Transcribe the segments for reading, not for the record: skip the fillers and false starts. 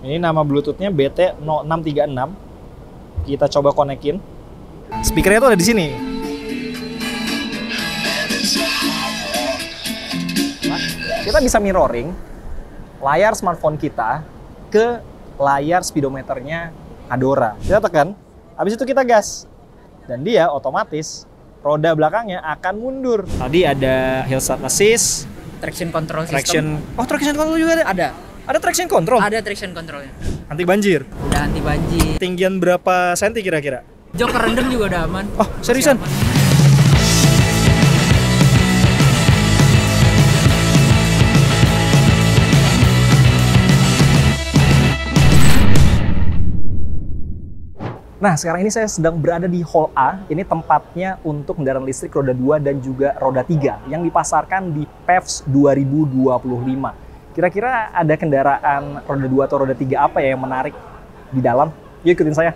Ini nama Bluetooth-nya BT0636. Kita coba konekin. Speakernya tuh ada di sini. Kita bisa mirroring layar smartphone kita ke layar speedometernya Adora. Kita tekan, habis itu kita gas. Dan dia otomatis roda belakangnya akan mundur. Tadi ada Hill Start Assist, Traction control system. Traction control juga ada? Ada. Ada traction control? Ada traction controlnya. Anti banjir? Udah anti banjir. Tinggian berapa senti kira-kira? Jok kerendam juga udah aman. Oh, seriusan? Nah, sekarang ini saya sedang berada di Hall A. Ini tempatnya untuk kendaraan listrik roda 2 dan juga roda 3 yang dipasarkan di PEVS 2025. Kira-kira ada kendaraan roda 2 atau roda 3 apa ya yang menarik di dalam? Yuk ikutin saya.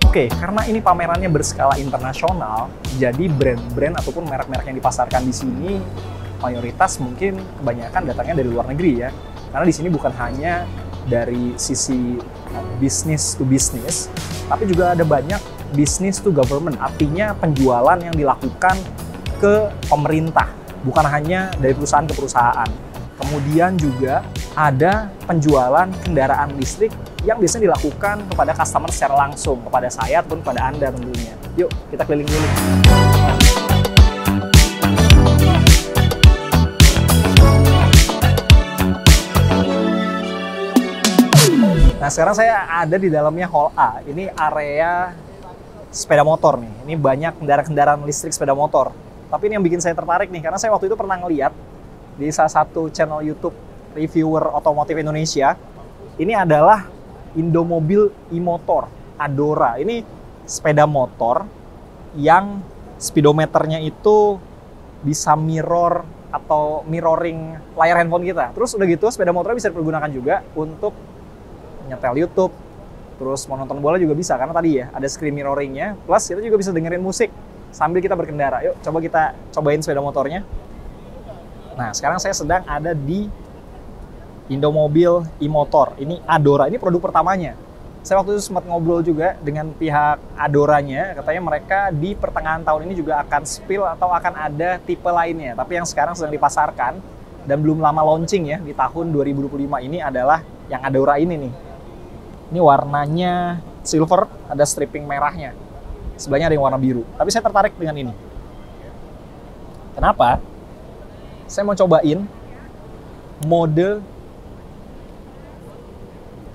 Oke, karena ini pamerannya berskala internasional, jadi brand-brand ataupun merek-merek yang dipasarkan di sini mayoritas mungkin kebanyakan datangnya dari luar negeri ya. Karena di sini bukan hanya dari sisi business to business, tapi juga ada banyak business to government, artinya penjualan yang dilakukan ke pemerintah, bukan hanya dari perusahaan ke perusahaan. Kemudian juga ada penjualan kendaraan listrik yang biasanya dilakukan kepada customer secara langsung, kepada saya ataupun kepada Anda tentunya. Yuk, kita keliling-keliling. Nah, sekarang saya ada di dalamnya Hall A. Ini area sepeda motor nih. Ini banyak kendaraan-kendaraan listrik sepeda motor. Tapi ini yang bikin saya tertarik nih, karena saya waktu itu pernah ngeliat di salah satu channel YouTube reviewer otomotif Indonesia. Ini adalah Indomobil e-motor Adora. Ini sepeda motor yang speedometernya itu bisa mirror atau mirroring layar handphone kita. Terus udah gitu sepeda motornya bisa dipergunakan juga untuk nyetel YouTube, terus mau nonton bola juga bisa karena tadi ya ada screen mirroringnya. Plus kita juga bisa dengerin musik sambil kita berkendara. Yuk coba kita cobain sepeda motornya. Nah sekarang saya sedang ada di Indomobil e-motor. Ini Adora, ini produk pertamanya. Saya waktu itu sempat ngobrol juga dengan pihak Adoranya, katanya mereka di pertengahan tahun ini juga akan spill atau akan ada tipe lainnya. Tapi yang sekarang sedang dipasarkan dan belum lama launching ya, di tahun 2025 ini adalah yang Adora ini nih. Ini warnanya silver, ada striping merahnya. Sebelahnya ada yang warna biru. Tapi saya tertarik dengan ini. Kenapa? Saya mau cobain mode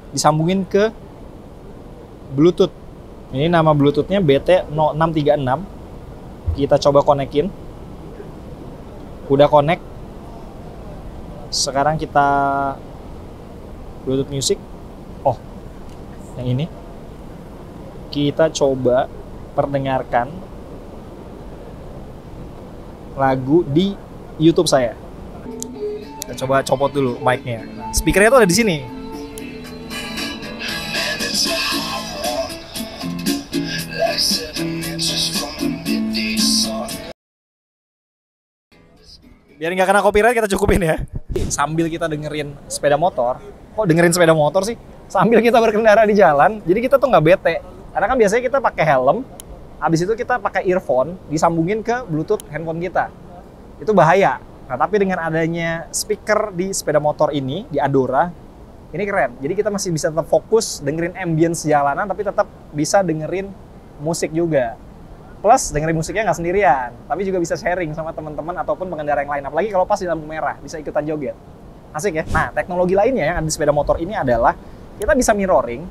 disambungin ke Bluetooth. Ini nama Bluetooth-nya BT0636. Kita coba konekin. Udah connect. Sekarang kita Bluetooth Music. Oh, yang ini. Kita coba perdengarkan lagu di YouTube saya. Kita coba copot dulu mic-nya. Speakernya tuh ada di sini. Biar nggak kena copyright kita cukupin ya. Sambil kita dengerin sepeda motor. Kok dengerin sepeda motor sih? Sambil kita berkendara di jalan. Jadi kita tuh nggak bete. Karena kan biasanya kita pakai helm. Habis itu kita pakai earphone. Disambungin ke Bluetooth handphone kita. Itu bahaya. Nah tapi dengan adanya speaker di sepeda motor ini, di Adora, ini keren. Jadi kita masih bisa tetap fokus dengerin ambience jalanan. Tapi tetap bisa dengerin musik juga. Plus dengerin musiknya nggak sendirian, tapi juga bisa sharing sama teman-teman ataupun pengendara yang lain. Apalagi kalau pas di lampu merah, bisa ikutan joget. Asik ya? Nah, teknologi lainnya yang ada di sepeda motor ini adalah kita bisa mirroring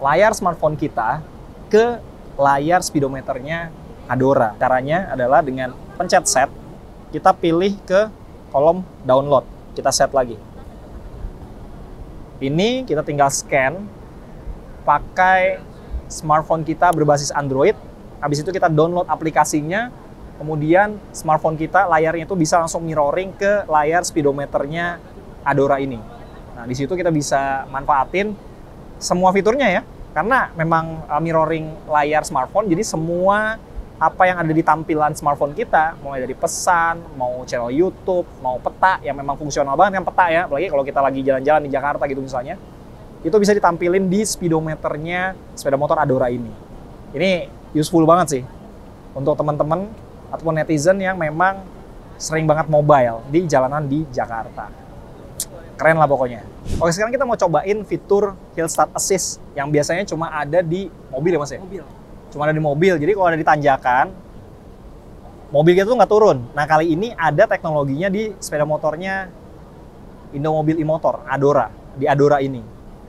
layar smartphone kita ke layar speedometernya Adora. Caranya adalah dengan pencet set, kita pilih ke kolom download, kita set lagi. Ini kita tinggal scan pakai smartphone kita berbasis Android. Habis itu kita download aplikasinya, kemudian smartphone kita layarnya itu bisa langsung mirroring ke layar speedometernya Adora ini. Nah, di situ kita bisa manfaatin semua fiturnya ya. Karena memang mirroring layar smartphone, jadi semua apa yang ada di tampilan smartphone kita, mulai dari pesan, mau channel YouTube, mau peta, yang memang fungsional banget kan peta ya, apalagi kalau kita lagi jalan-jalan di Jakarta gitu misalnya, itu bisa ditampilin di speedometernya sepeda motor Adora ini. Ini useful banget sih untuk teman-teman ataupun netizen yang memang sering banget mobile di jalanan di Jakarta. Keren lah pokoknya. Oke, sekarang kita mau cobain fitur Hill Start Assist yang biasanya cuma ada di mobil ya Mas ya? Mobil. Cuma ada di mobil, jadi kalau ada di tanjakan, mobil kita tuh nggak turun. Nah kali ini ada teknologinya di sepeda motornya Indomobil e-motor, Adora, di Adora ini.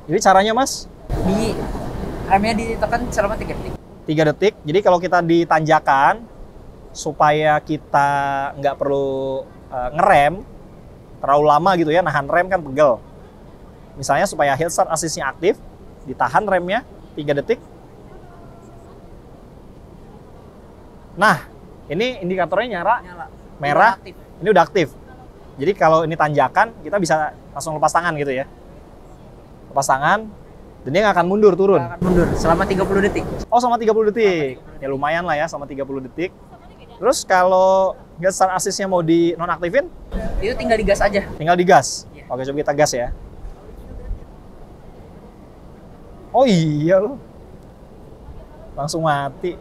Jadi caranya Mas? Di remnya ditekan selama 3 detik. 3 detik, jadi kalau kita di tanjakan, supaya kita nggak perlu ngerem, terlalu lama gitu ya, nahan rem kan pegel. Misalnya supaya Hill Start Assist-nya aktif, ditahan remnya 3 detik. Nah, ini indikatornya nyala. Merah, aktif. ini udah aktif. Jadi kalau ini tanjakan, kita bisa langsung lepas tangan gitu ya. Lepas tangan, dan dia nggak akan mundur, turun. Nggak akan mundur selama 30 detik. Oh, selama 30 detik. Ya lumayan lah ya, selama 30 detik. Terus kalau Hill Start Assist-nya mau di nonaktifin, Itu tinggal digas aja. tinggal digas. Iya. Oke, coba kita gas ya. Oh iya loh. Langsung mati.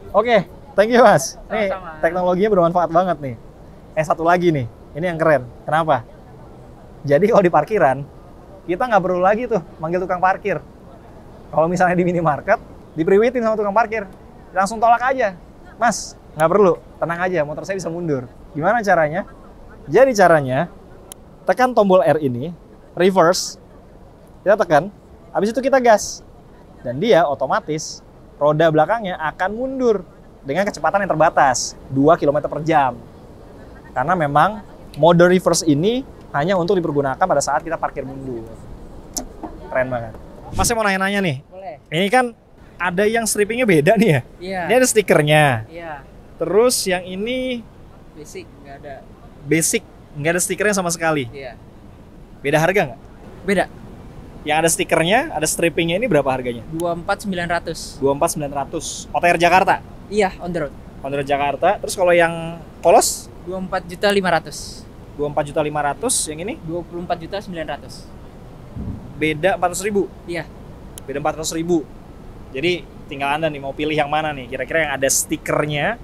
Oke, thank you Mas. Nih, Sama-sama. teknologinya bermanfaat banget nih. Satu lagi nih, ini yang keren. Kenapa? Jadi kalau di parkiran, kita nggak perlu lagi tuh manggil tukang parkir. Kalau misalnya di minimarket, dipriwitin sama tukang parkir, langsung tolak aja. Mas, nggak perlu, tenang aja, motor saya bisa mundur. Gimana caranya? Jadi caranya, tekan tombol R ini, reverse, kita tekan, habis itu kita gas. Dan dia otomatis roda belakangnya akan mundur dengan kecepatan yang terbatas, 2 km per jam. Karena memang mode reverse ini hanya untuk dipergunakan pada saat kita parkir mundur. Keren banget. Mas, saya mau nanya-nanya nih. Boleh. Ini kan ada yang strippingnya beda nih ya. Iya. Ini ada stikernya. Iya. Terus yang ini Basic nggak ada. basic, nggak ada stikernya sama sekali. Iya. Beda harga nggak? Beda. Yang ada stikernya, ada strippingnya ini berapa harganya? 24.900. 24.900. OTR Jakarta. Iya, on the road. On the road Jakarta. Terus kalau yang polos 24.500. 24.500, yang ini 24.900. beda 400.000. Iya. Beda 400.000. Jadi tinggal Anda nih mau pilih yang mana nih, kira-kira yang ada stikernya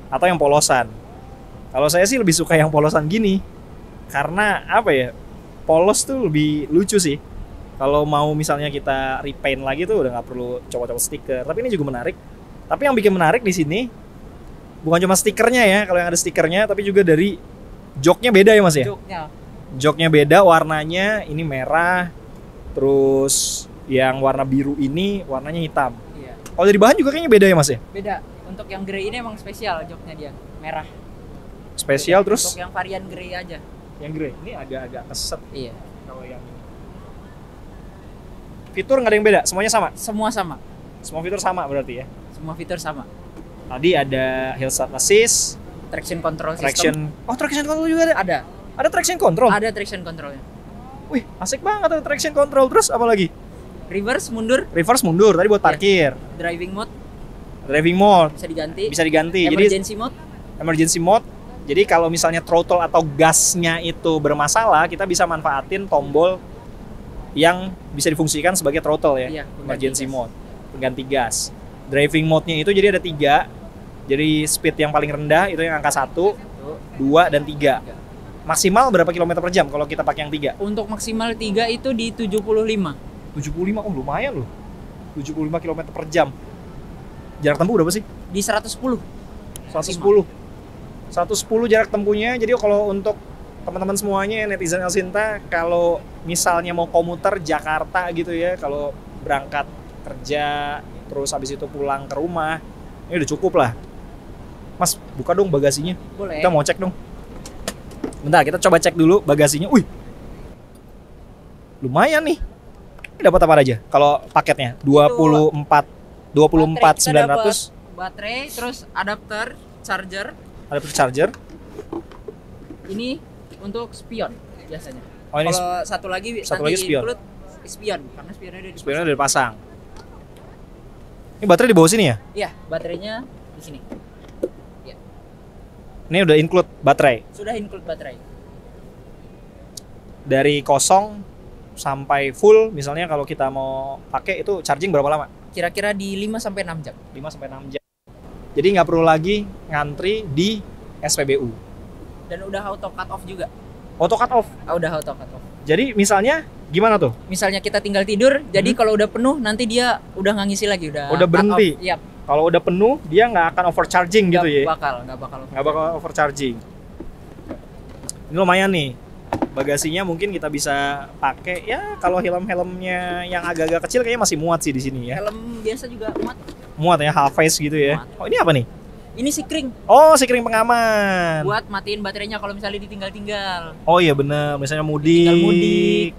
atau yang polosan. Kalau saya sih lebih suka yang polosan gini, karena apa ya, polos tuh lebih lucu sih. Kalau mau misalnya kita repaint lagi tuh udah nggak perlu copot-copot stiker. Tapi ini juga menarik. Tapi yang bikin menarik di sini bukan cuma stikernya ya, kalau yang ada stikernya, tapi juga dari joknya beda ya Mas ya. Joknya. Joknya beda, warnanya ini merah, terus yang warna biru ini warnanya hitam. Iya. Kalau dari bahan juga kayaknya beda ya Mas ya. Beda. Untuk yang grey ini emang spesial joknya dia, merah. Spesial terus Untuk yang varian grey aja. yang grey ini agak-agak keset Iya. kalau yang ini. Fitur nggak ada yang beda, semuanya sama. Semua sama. Semua fitur sama berarti ya. Semua fitur sama. Tadi ada Hill Start Assist, Traction control traction. system. Oh, traction control juga ada. Ada. Ada traction control. Ada traction controlnya. Wih, asik banget ada traction control. Terus apa lagi? Reverse mundur, Reverse mundur tadi buat parkir. driving mode Driving mode bisa diganti. bisa diganti. Jadi Emergency mode. emergency mode. Jadi kalau misalnya throttle atau gasnya itu bermasalah, kita bisa manfaatin tombol yang bisa difungsikan sebagai throttle ya. Iya, Emergency mode, pengganti gas. Driving mode-nya itu jadi ada 3. Jadi speed yang paling rendah itu yang angka 1, 2, dan 3. Maksimal berapa kilometer per jam kalau kita pakai yang 3? Untuk maksimal 3 itu di 75. 75, oh lumayan loh. 75 km per jam. Jarak tempuh berapa sih? Di 110. 110. 110 jarak tempuhnya. Jadi kalau untuk teman-teman semuanya netizen Elsinta, kalau misalnya mau komuter Jakarta gitu ya, kalau berangkat kerja terus habis itu pulang ke rumah, ini udah cukup lah. Mas, buka dong bagasinya. Boleh. Kita mau cek dong. Bentar, kita coba cek dulu bagasinya. Wih, lumayan nih. Dapat apa aja? Kalau paketnya 24.900. Baterai, terus adapter, charger. Ada charger. Ini untuk spion biasanya. Oh, ini Kalau satu lagi satu nanti lagi spion. include spion, karena spionnya ada di Spionnya udah dipasang. Ini baterai di bawah sini ya? Iya, baterainya di sini. Ya, Ini udah include baterai. sudah include baterai. Dari kosong sampai full, misalnya kalau kita mau pakai itu charging berapa lama? Kira-kira di 5 sampai 6 jam. 5 sampai 6 jam. Jadi nggak perlu lagi ngantri di SPBU. Dan udah auto cut off juga. Auto cut off. Udah auto cut off. Jadi misalnya gimana tuh? Misalnya kita tinggal tidur, jadi kalau udah penuh nanti dia udah nggak ngisi lagi, udah cut berhenti. off. Yap, Kalau udah penuh dia nggak akan overcharging gitu ya? nggak bakal. Nggak bakal overcharging. Ini lumayan nih. Bagasinya mungkin kita bisa pakai ya, kalau helm-helmnya yang agak-agak kecil kayaknya masih muat sih di sini ya. Helm biasa juga muat. Muat ya, half face gitu ya. Muat. Oh, ini apa nih? Ini si kring Oh, si kring pengaman. buat matiin baterainya kalau misalnya ditinggal-tinggal. Oh iya bener, misalnya Tinggal mudik. mudik.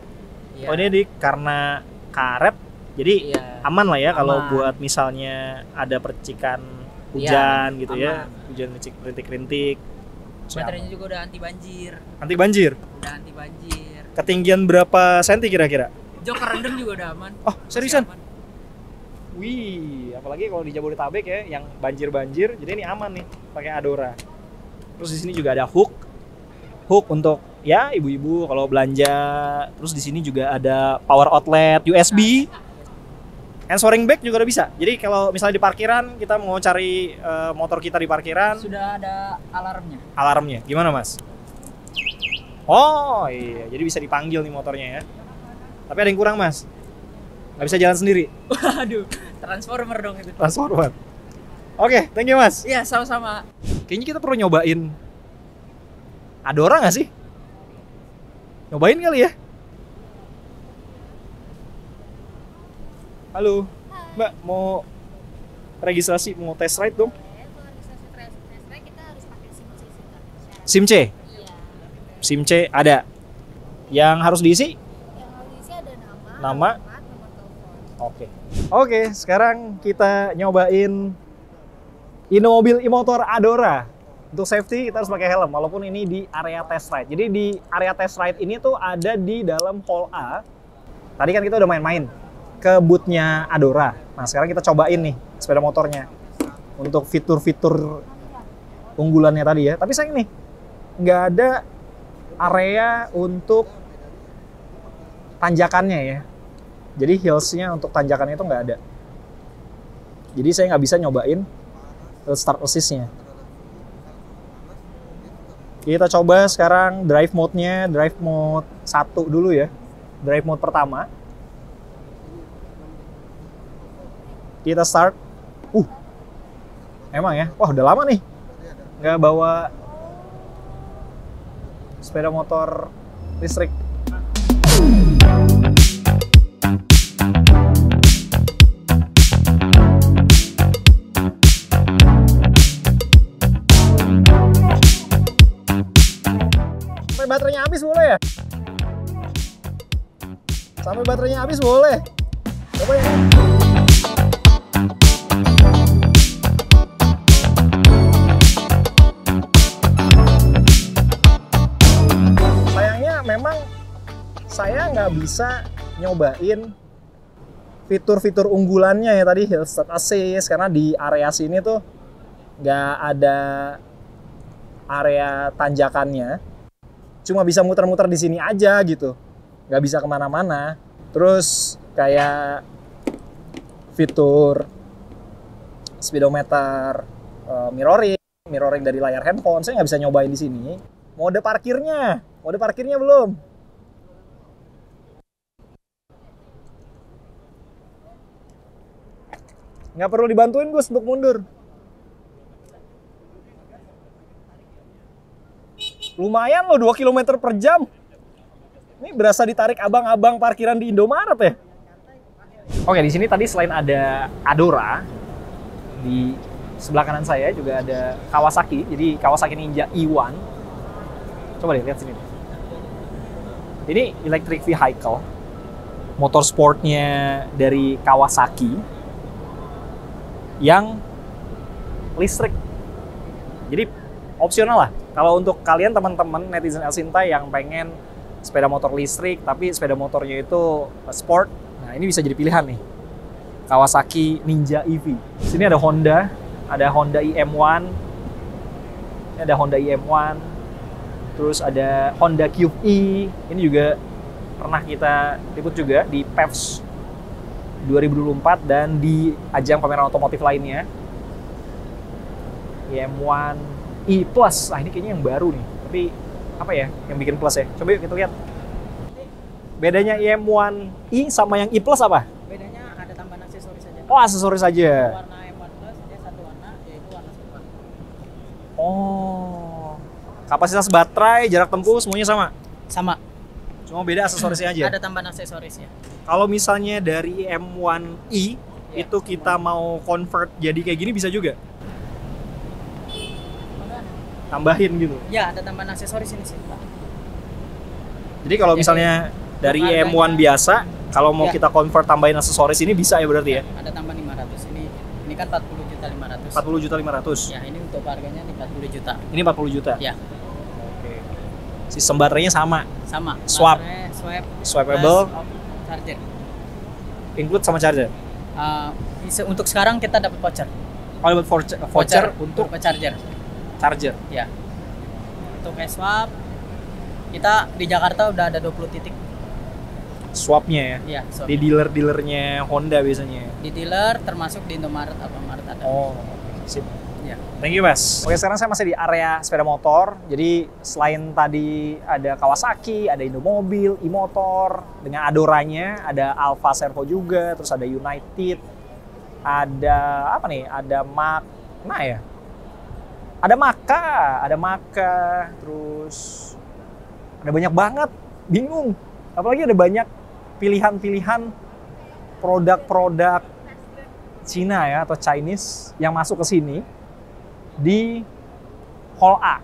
Iya. Oh ini karena karet, jadi Iya. aman lah ya kalau Aman. buat misalnya ada percikan Iya, hujan gitu ya, aman. hujan rintik-rintik. Baterainya juga udah anti banjir. Anti banjir. Udah anti banjir. Ketinggian berapa senti kira-kira? Jok rendem juga udah aman. Oh Masih seriusan? aman. Wih, apalagi kalau di Jabodetabek ya, yang banjir-banjir, jadi ini aman nih pakai Adora. Terus di sini juga ada hook untuk ya ibu-ibu kalau belanja. Terus di sini juga ada power outlet USB. Answering back juga udah bisa. Jadi kalau misalnya di parkiran kita mau cari motor kita di parkiran, Sudah ada alarmnya. alarmnya gimana mas? Oh iya, jadi bisa dipanggil nih motornya ya. Tapi ada yang kurang mas, nggak bisa jalan sendiri. Waduh, transformer dong itu. Transformer. Oke, thank you mas. Iya, sama-sama. Kayaknya kita perlu nyobain Adora nggak sih? Nyobain kali ya? Halo, Mbak, mau registrasi, mau test ride dong? Kalau registrasi test drive kita harus pakai SIM C sih, Kak. Syarat. SIM C? Iya. SIM C ada. Yang harus diisi? Yang harus diisi ada nama, Nama. alamat, nomor telepon. Oke. Oke, sekarang kita nyobain Innomobil e-motor Adora. Untuk safety kita harus pakai helm, walaupun ini di area test ride. Jadi di area test ride ini tuh ada di dalam hall A. Tadi kan kita udah main-main ke booth-nya Adora. Nah sekarang kita cobain nih sepeda motornya. Untuk fitur-fitur unggulannya tadi ya. Tapi sayang nih, nggak ada area untuk tanjakannya ya. Jadi hills-nya untuk tanjakannya itu nggak ada. Jadi saya nggak bisa nyobain start assist-nya. Kita coba sekarang drive mode-nya, drive mode 1 dulu ya. Drive mode pertama. Kita start. Emang ya? Wah, udah lama nih nggak bawa sepeda motor listrik. Sampai baterainya habis boleh ya? Sampai baterainya habis boleh. Coba ya. Sayangnya memang saya nggak bisa nyobain fitur-fitur unggulannya ya tadi, hill start assist, karena di area sini tuh nggak ada area tanjakannya. Cuma bisa muter-muter di sini aja gitu, nggak bisa kemana-mana. Terus kayak fitur speedometer, mirroring dari layar handphone, saya nggak bisa nyobain di sini. Mode parkirnya belum. Nggak perlu dibantuin Gus untuk mundur. Lumayan loh, 2 km per jam. Ini berasa ditarik abang-abang parkiran di Indomaret ya. Oke, di sini tadi selain ada Adora, di sebelah kanan saya juga ada Kawasaki. Jadi Kawasaki Ninja E1. Coba deh lihat sini. Ini electric vehicle, motorsportnya dari Kawasaki yang listrik. Jadi opsional lah. Kalau untuk kalian teman-teman netizen El Sinta yang pengen sepeda motor listrik, tapi sepeda motornya itu sport. Nah, ini bisa jadi pilihan nih. Kawasaki Ninja EV. Sini ada Honda IM1. Ini ada Honda IM1. Terus ada Honda Cube E. Ini juga pernah kita liput juga di PEVS 2024 dan di ajang pameran otomotif lainnya. IM1 E Plus. Nah, ini kayaknya yang baru nih. Tapi apa ya yang bikin plus ya? Coba yuk kita lihat. Bedanya IM1 E sama yang E Plus apa? Bedanya ada tambahan aksesoris saja. Oh, aksesoris saja. Warna M1 Plus dia satu warna, yaitu warna silver. Oh. Kapasitas baterai, jarak tempuh semuanya sama. Sama. Cuma beda aksesorisnya aja. Ada tambahan aksesorisnya. Kalau misalnya dari M1E Ya. itu kita mau convert jadi kayak gini bisa juga. Tambahin gitu. Ya, ada tambahan aksesoris ini sih, Pak. Jadi kalau Jadi, misalnya dari harganya- M1 biasa, kalau mau Ya. kita convert tambahin aksesoris ini bisa ya berarti ya? Ada tambahan 500. Ini kan 40.500.000. 40.500.000. Ya, ini untuk harganya nih 40 juta. Ini 40 juta. Ya, Oke. Sistem baterainya sama, sama. Swap. Baterai, swappable, plus charger. include sama charger. Untuk sekarang kita dapat voucher. Oh, dapat voucher untuk berupa charger. charger. Ya. Untuk swap kita di Jakarta udah ada 20 titik. Swapnya ya. Ya, swap. Di dealer-dealernya Honda biasanya. Di dealer termasuk di Indomaret, Alfamart ada. Oh, sip. Ya. Thank you, Mas. Oke, sekarang saya masih di area sepeda motor. Jadi selain tadi ada Kawasaki, ada Indomobil, e-motor, dengan Adoranya, ada Alfa Servo juga, terus ada United, ada apa nih? Ada Magna ya? Ada Maka, terus ada banyak banget, bingung. Apalagi ada banyak pilihan-pilihan produk-produk Cina ya atau Chinese yang masuk ke sini di Hall A.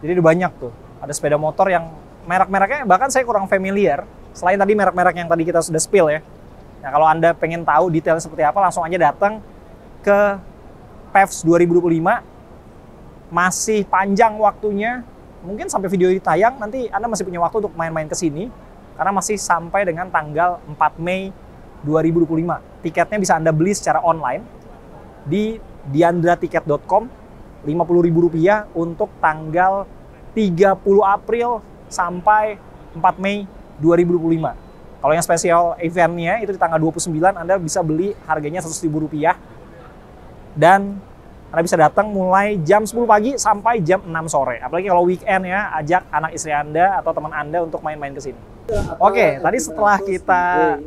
Jadi ada banyak tuh. Ada sepeda motor yang merek-mereknya bahkan saya kurang familiar. Selain tadi merek-merek yang tadi kita sudah spill ya. Nah, kalau Anda pengen tahu detailnya seperti apa, langsung aja datang ke PEVS 2025. Masih panjang waktunya. Mungkin sampai video ini tayang, nanti Anda masih punya waktu untuk main-main ke sini. Karena masih sampai dengan tanggal 4 Mei 2025. Tiketnya bisa Anda beli secara online di diandratiket.com, Rp50.000 untuk tanggal 30 April sampai 4 Mei 2025. Kalau yang spesial eventnya itu di tanggal 29, Anda bisa beli harganya Rp100.000. Dan Anda bisa datang mulai jam 10 pagi sampai jam 6 sore. Apalagi kalau weekend ya, ajak anak istri Anda atau teman Anda untuk main-main ke sini. Oke, tadi setelah kita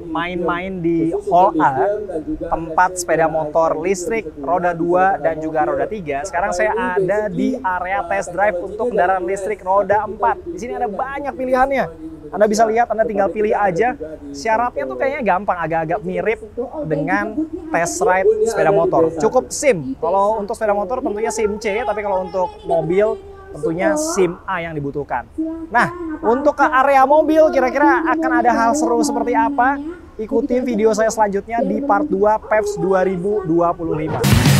main-main di Hall A, tempat sepeda motor listrik roda 2 dan juga roda 3, sekarang saya ada di area test drive untuk kendaraan listrik roda 4. Di sini ada banyak pilihannya. Anda bisa lihat, Anda tinggal pilih aja. Syaratnya tuh kayaknya gampang, agak-agak mirip dengan test ride sepeda motor. Cukup SIM. Kalau untuk sepeda motor tentunya SIM C, tapi kalau untuk mobil tentunya SIM A yang dibutuhkan. Nah, untuk ke area mobil kira-kira akan ada hal seru seperti apa? Ikuti video saya selanjutnya di part 2 PEVS 2025.